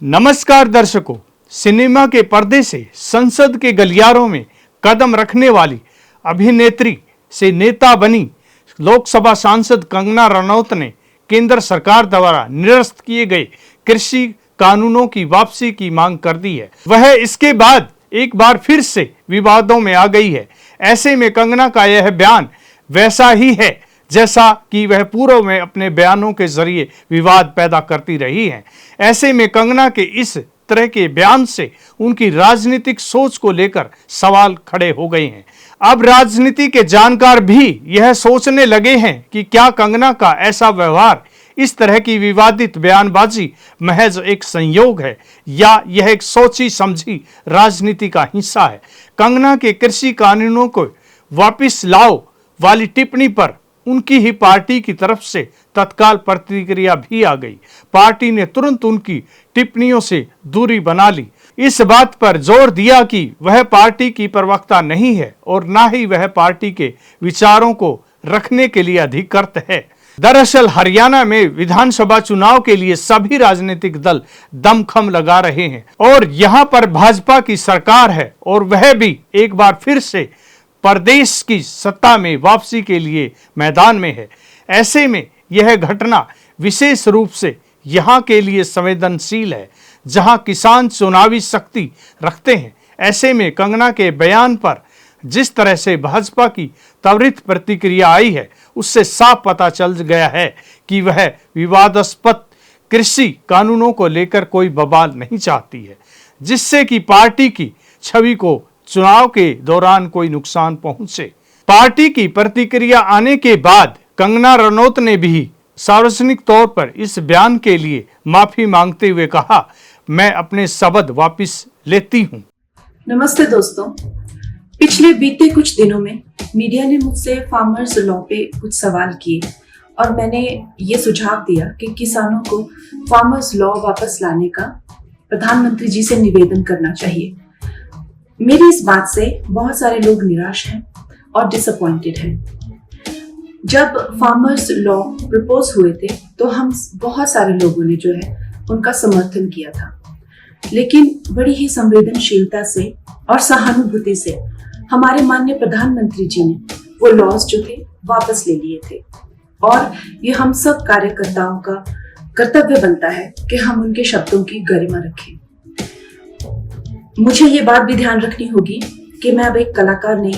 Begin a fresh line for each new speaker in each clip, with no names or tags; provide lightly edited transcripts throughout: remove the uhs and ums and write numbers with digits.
नमस्कार दर्शकों, सिनेमा के पर्दे से संसद के गलियारों में कदम रखने वाली अभिनेत्री से नेता बनी लोकसभा सांसद कंगना रनौत ने केंद्र सरकार द्वारा निरस्त किए गए कृषि कानूनों की वापसी की मांग कर दी है। वह इसके बाद एक बार फिर से विवादों में आ गई है। ऐसे में कंगना का यह बयान वैसा ही है जैसा कि वह पूर्व में अपने बयानों के जरिए विवाद पैदा करती रही हैं। ऐसे में कंगना के इस तरह के बयान से उनकी राजनीतिक सोच को लेकर सवाल खड़े हो गए हैं। अब राजनीति के जानकार भी यह सोचने लगे हैं कि क्या कंगना का ऐसा व्यवहार, इस तरह की विवादित बयानबाजी महज एक संयोग है या यह एक सोची समझी राजनीति का हिस्सा है। कंगना के कृषि कानूनों को वापस लाओ वाली टिप्पणी पर उनकी ही पार्टी की तरफ से तत्काल प्रतिक्रिया भी आ गई। पार्टी ने तुरंत उनकी टिप्पणियों से दूरी बना ली। इस बात पर जोर दिया कि वह पार्टी की प्रवक्ता नहीं है और ना ही वह पार्टी के विचारों को रखने के लिए अधिकृत है। दरअसल हरियाणा में विधानसभा चुनाव के लिए सभी राजनीतिक दल दमखम लगा रहे हैं और यहाँ पर भाजपा की सरकार है और वह भी एक बार फिर से प्रदेश की सत्ता में वापसी के लिए मैदान में है। ऐसे में यह घटना विशेष रूप से यहाँ के लिए संवेदनशील है, जहाँ किसान चुनावी शक्ति रखते हैं। ऐसे में कंगना के बयान पर जिस तरह से भाजपा की त्वरित प्रतिक्रिया आई है, उससे साफ पता चल गया है कि वह विवादास्पद कृषि कानूनों को लेकर कोई बवाल नहीं चाहती है, जिससे कि पार्टी की छवि को चुनाव के दौरान कोई नुकसान पहुंचे। पार्टी की प्रतिक्रिया आने के बाद कंगना रनौत ने भी सार्वजनिक तौर पर इस बयान के लिए माफी मांगते हुए कहा, मैं अपने शब्द वापस लेती हूं।
नमस्ते दोस्तों, पिछले बीते कुछ दिनों में मीडिया ने मुझसे फार्मर्स लॉ पे कुछ सवाल किए और मैंने ये सुझाव दिया कि किसानों को फार्मर्स लॉ वापस लाने का प्रधानमंत्री जी से निवेदन करना चाहिए। मेरी इस बात से बहुत सारे लोग निराश हैं और डिसअपॉइंटेड हैं। जब फार्मर्स लॉ प्रपोज हुए थे तो हम बहुत सारे लोगों ने जो है उनका समर्थन किया था, लेकिन बड़ी ही संवेदनशीलता से और सहानुभूति से हमारे माननीय प्रधानमंत्री जी ने वो लॉज जो थे वापस ले लिए थे और ये हम सब कार्यकर्ताओं का कर्तव्य बनता है कि हम उनके शब्दों की गरिमा रखें। मुझे ये बात भी ध्यान रखनी होगी कि मैं अब एक कलाकार नहीं,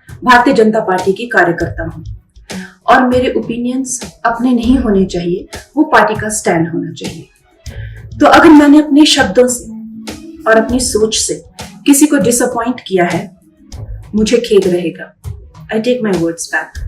भारतीय जनता पार्टी की कार्यकर्ता हूँ और मेरे ओपिनियंस अपने नहीं होने चाहिए, वो पार्टी का स्टैंड होना चाहिए। तो अगर मैंने अपने शब्दों से और अपनी सोच से किसी को डिसअपॉइंट किया है, मुझे खेद रहेगा। I take my words back.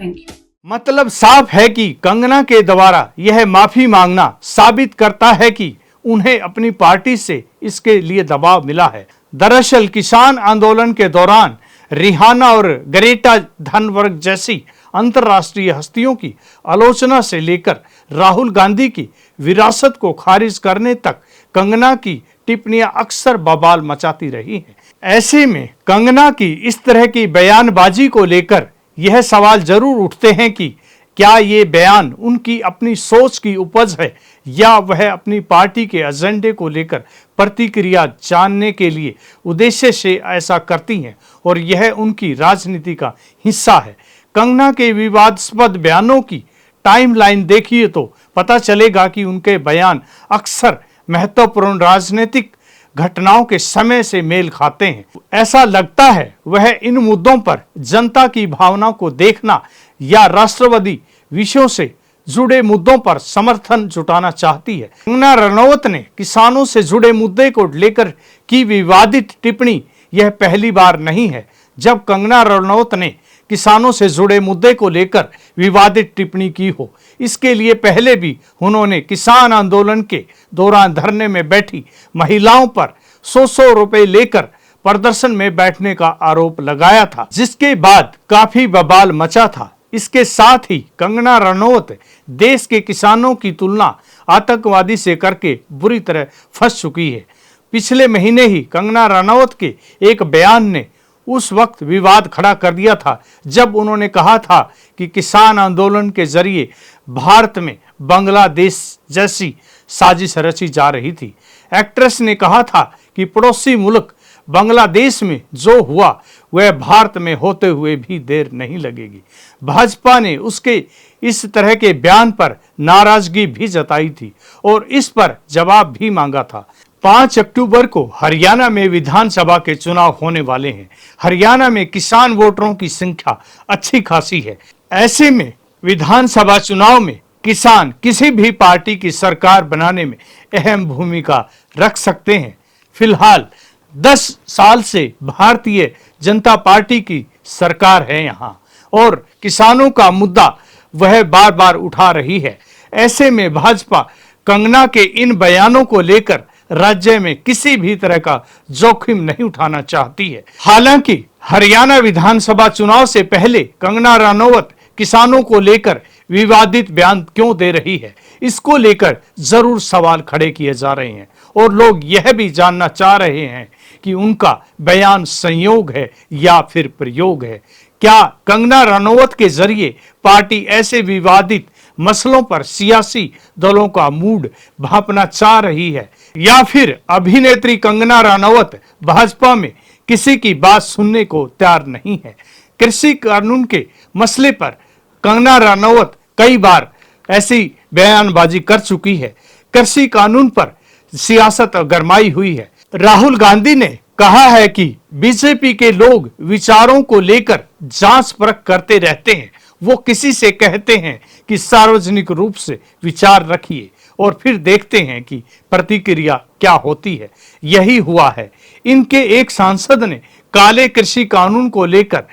Thank you.
मतलब साफ है कि कंगना के द्वारा यह माफी मांगना साबित करता है कि उन्हें अपनी पार्टी से इसके लिए दबाव मिला है। दरअसल किसान आंदोलन के दौरान रिहाना और ग्रेटा थनबर्ग जैसी अंतर्राष्ट्रीय हस्तियों की आलोचना से लेकर राहुल गांधी की विरासत को खारिज करने तक कंगना की टिप्पणियां अक्सर बवाल मचाती रही हैं। ऐसे में कंगना की इस तरह की बयानबाजी को लेकर यह सवाल जरूर उठते हैं कि क्या ये बयान उनकी अपनी सोच की उपज है या वह अपनी पार्टी के एजेंडे को लेकर प्रतिक्रिया जानने के लिए उद्देश्य से ऐसा करती हैं और यह उनकी राजनीति का हिस्सा है। कंगना के विवादास्पद बयानों की टाइमलाइन देखिए तो पता चलेगा कि उनके बयान अक्सर महत्वपूर्ण राजनीतिक घटनाओं के समय से मेल खाते हैं। ऐसा लगता है वह इन मुद्दों पर जनता की भावना को देखना या राष्ट्रवादी विषयों से जुड़े मुद्दों पर समर्थन जुटाना चाहती है। कंगना रनौत ने किसानों से जुड़े मुद्दे को लेकर की विवादित टिप्पणी यह पहली बार नहीं है जब कंगना रनौत ने किसानों से जुड़े मुद्दे को लेकर विवादित टिप्पणी की हो। इसके लिए पहले भी उन्होंने किसान आंदोलन के दौरान धरने में बैठी महिलाओं पर 100 रुपए लेकर प्रदर्शन में बैठने का आरोप लगाया था, जिसके बाद काफी बवाल मचा था। इसके साथ ही कंगना रनौत देश के किसानों की तुलना आतंकवादी से करके बुरी तरह फंस चुकी है। पिछले महीने ही कंगना रनौत के एक बयान ने उस वक्त विवाद खड़ा कर दिया था जब उन्होंने कहा था कि किसान आंदोलन के जरिए भारत में बांग्लादेश जैसी साजिश रची जा रही थी। एक्ट्रेस ने कहा था कि पड़ोसी मुल्क बांग्लादेश में जो हुआ वह भारत में होते हुए भी देर नहीं लगेगी। भाजपा ने उसके इस तरह के बयान पर नाराजगी भी जताई थी और इस पर जवाब भी मांगा था। 5 अक्टूबर को हरियाणा में विधानसभा के चुनाव होने वाले हैं। हरियाणा में किसान वोटरों की संख्या अच्छी खासी है। ऐसे में विधानसभा चुनाव में किसान किसी भी पार्टी की सरकार बनाने में अहम भूमिका रख सकते हैं। फिलहाल 10 साल से भारतीय जनता पार्टी की सरकार है यहाँ और किसानों का मुद्दा वह बार बार उठा रही है। ऐसे में भाजपा कंगना के इन बयानों को लेकर राज्य में किसी भी तरह का जोखिम नहीं उठाना चाहती है। हालांकि हरियाणा विधानसभा चुनाव से पहले कंगना रनौत किसानों को लेकर विवादित बयान क्यों दे रही है, इसको लेकर जरूर सवाल खड़े किए जा रहे हैं और लोग यह भी जानना चाह रहे हैं कि उनका बयान संयोग है या फिर प्रयोग है। क्या कंगना रनौत के जरिए पार्टी ऐसे विवादित मसलों पर सियासी दलों का मूड भांपना चाह रही है या फिर अभिनेत्री कंगना रनौत भाजपा में किसी की बात सुनने को तैयार नहीं है। कृषि कानून के मसले पर कंगना रनौत कई बार ऐसी बयानबाजी कर चुकी है। कृषि कानून पर सियासत गरमाई हुई है। राहुल गांधी ने कहा है कि बीजेपी के लोग विचारों को लेकर जांच परख करते रहते हैं। वो किसी से कहते हैं कि सार्वजनिक रूप से विचार रखिए और फिर देखते हैं कि प्रतिक्रिया क्या होती है। यही हुआ है। इनके एक सांसद ने काले कृषि कानून को लेकर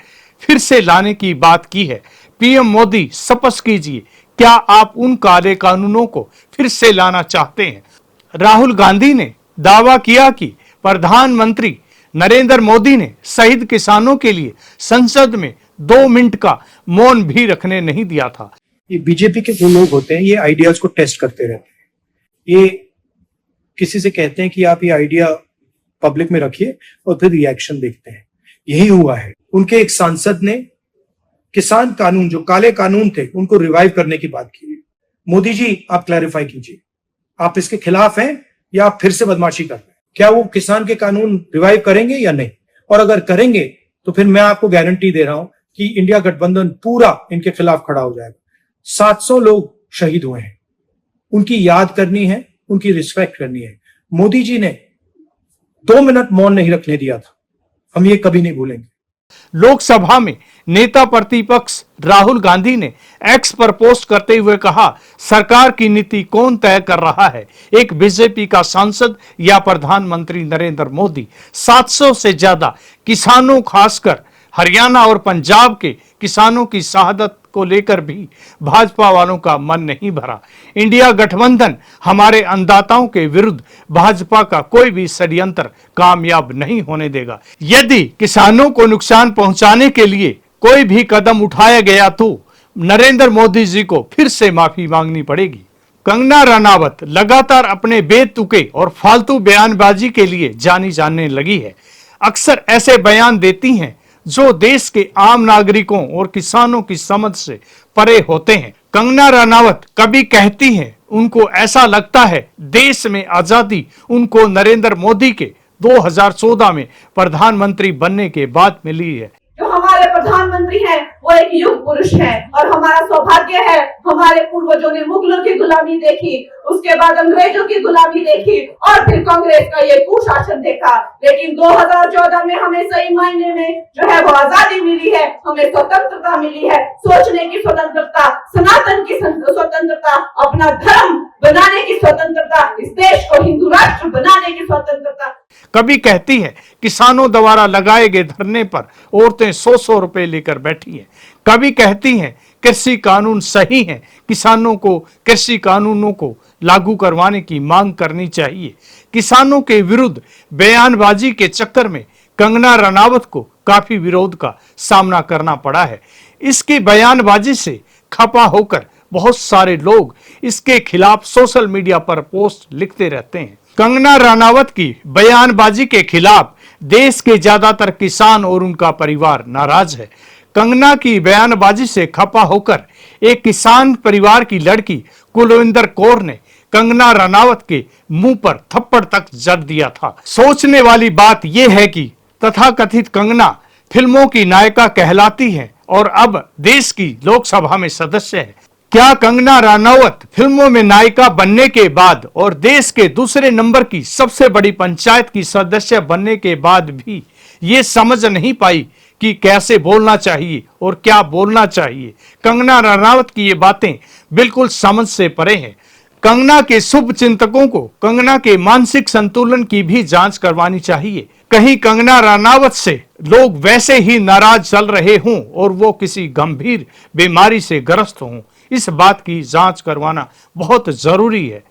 फिर से लाने की बात की है। पीएम मोदी स्पष्ट कीजिए, क्या आप उन काले कानूनों को फिर से लाना चाहते हैं? राहुल गांधी ने दावा किया कि प्रधानमंत्री नरेंद्र मोदी ने शहीद किसानों के लिए संसद में 2 मिनट का मौन भी रखने नहीं दिया था।
ये बीजेपी के जो लोग होते हैं ये आइडियाज को टेस्ट करते रहते हैं। ये किसी से कहते हैं कि आप ये आइडिया पब्लिक में रखिए और फिर रिएक्शन देखते हैं। यही हुआ है। उनके एक सांसद ने किसान कानून, जो काले कानून थे, उनको रिवाइव करने की बात की। मोदी जी, आप क्लैरिफाई कीजिए, आप इसके खिलाफ हैं या आप फिर से बदमाशी कर रहे हैं? क्या वो किसान के कानून रिवाइव करेंगे या नहीं? और अगर करेंगे तो फिर मैं आपको गारंटी दे रहा हूं कि इंडिया गठबंधन पूरा इनके खिलाफ खड़ा हो जाएगा। 700 लोग शहीद हुए हैं, उनकी याद करनी है, उनकी रिस्पेक्ट करनी है। मोदी जी ने 2 मिनट मौन नहीं रखने दिया था, हम ये कभी नहीं भूलेंगे।
लोकसभा में नेता प्रतिपक्ष राहुल गांधी ने एक्स पर पोस्ट करते हुए कहा, सरकार की नीति कौन तय कर रहा है, एक बीजेपी का सांसद या प्रधानमंत्री नरेंद्र मोदी? 700 से ज्यादा किसानों, खासकर हरियाणा और पंजाब के किसानों की शहादत को लेकर भी भाजपा वालों का मन नहीं भरा। इंडिया गठबंधन हमारे अन्नदाताओं के विरुद्ध भाजपा का कोई भी षड्यंत्र कामयाब नहीं होने देगा। यदि किसानों को नुकसान पहुंचाने के लिए कोई भी कदम उठाया गया तो नरेंद्र मोदी जी को फिर से माफी मांगनी पड़ेगी। कंगना रनौत लगातार अपने बेतुके और फालतू बयानबाजी के लिए जानी जाने लगी है। अक्सर ऐसे बयान देती हैं जो देश के आम नागरिकों और किसानों की समझ से परे होते हैं। कंगना रनौत कभी कहती हैं उनको ऐसा लगता है देश में आजादी उनको नरेंद्र मोदी के 2014 में प्रधानमंत्री बनने के बाद मिली है।
जो हमारे प्रधानमंत्री हैं वो एक युग पुरुष हैं और हमारा सौभाग्य है, हमारे पूर्वजों ने मुगलों की गुलामी देखी, उसके बाद अंग्रेजों की गुलामी देखी और फिर कांग्रेस का ये कुशासन देखा। लेकिन 2014 में हमें सही मायने में जो है वो आजादी मिली है, हमें स्वतंत्रता मिली है, सोचने की स्वतंत्रता, सनातन की स्वतंत्रता, अपना धर्म बनाने की स्वतंत्रता, इस देश को हिंदू राष्ट्र बनाने की स्वतंत्रता।
कभी कहती है किसानों द्वारा लगाए गए धरने पर औरतें 100-100 रुपए लेकर बैठी हैं। कभी कहती हैं कृषि कानून सही है, किसानों को कृषि कानूनों को लागू करवाने की मांग करनी चाहिए। किसानों के विरुद्ध बयानबाजी के चक्कर में कंगना रनौत को काफी विरोध का सामना करना पड़ा है। इसकी बयानबाजी से खपा होकर बहुत सारे लोग इसके खिलाफ सोशल मीडिया पर पोस्ट लिखते रहते हैं। कंगना रनौत की बयानबाजी के खिलाफ देश के ज्यादातर किसान और उनका परिवार नाराज है। कंगना की बयानबाजी से खपा होकर एक किसान परिवार की लड़की कुलविंदर कौर ने कंगना रनावत के मुंह पर थप्पड़ तक जड़ दिया था। सोचने वाली बात यह है कि तथाकथित कंगना फिल्मों की नायिका कहलाती है और अब देश की लोकसभा में सदस्य है। क्या कंगना रनावत फिल्मों में नायिका बनने के बाद और देश के दूसरे नंबर की सबसे बड़ी पंचायत की सदस्य बनने के बाद भी ये समझ नहीं पाई कि कैसे बोलना चाहिए और क्या बोलना चाहिए? कंगना रनावत की ये बातें बिल्कुल समझ से परे हैं। कंगना के शुभ चिंतकों को कंगना के मानसिक संतुलन की भी जांच करवानी चाहिए। कहीं कंगना रनावत से लोग वैसे ही नाराज चल रहे हों और वो किसी गंभीर बीमारी से ग्रस्त हों, इस बात की जांच करवाना बहुत जरूरी है।